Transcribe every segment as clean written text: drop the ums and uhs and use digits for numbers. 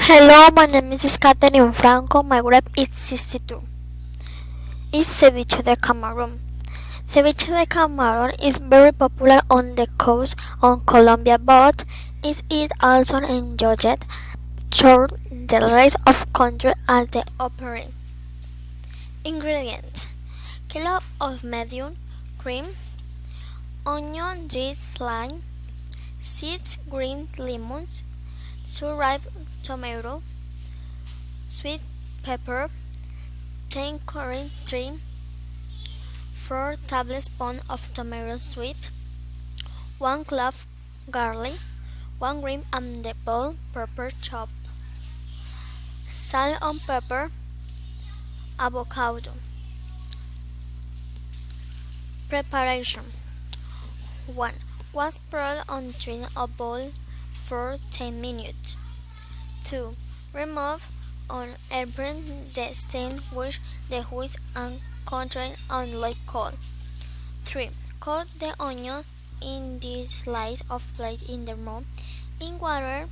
Hello, my name is Catherine Franco. My grade is 62. Is ceviche de Cameroon. Ceviche de Cameroon is very popular on the coast of Colombia, but is it also enjoyed through the rest of country as the opera. Ingredients: kilo of medium cream, onion, diced lime, 6 green lemons, 2 ripe tomato, sweet pepper, 10 curry, 3 4 tablespoons of tomato sweet, 1 clove garlic, 1 green and the bell pepper chopped, salt and pepper, avocado. Preparation: 1. Wash pearl and drain a bowl for 10 minutes. 2. Remove on airing the stain with the whisk and contain and let cool. 3. Cut the onion in this slice of plate in the room in water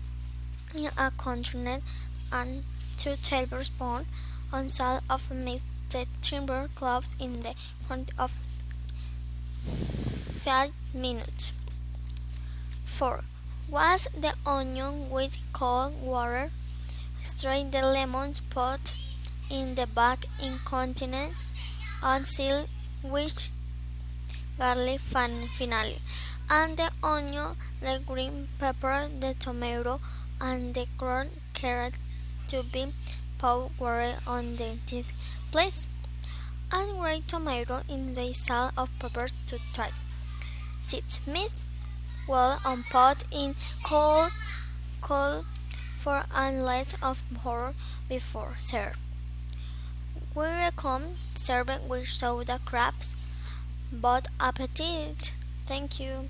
in a container and 2 tablespoons of salt of mix the timber cloves in the front of 5 minutes. 4. Wash the onion with cold water. Strain the lemon pot in the back in container and seal with garlic finally, and the onion, the green pepper, the tomato, and the ground carrot to be poured on the disc. Place and grate tomato in the salt of pepper to try. 6. Mix well and pot in cold for a let of pour before serve. We recommend serving with soda crabs. Bon appetit! Thank you.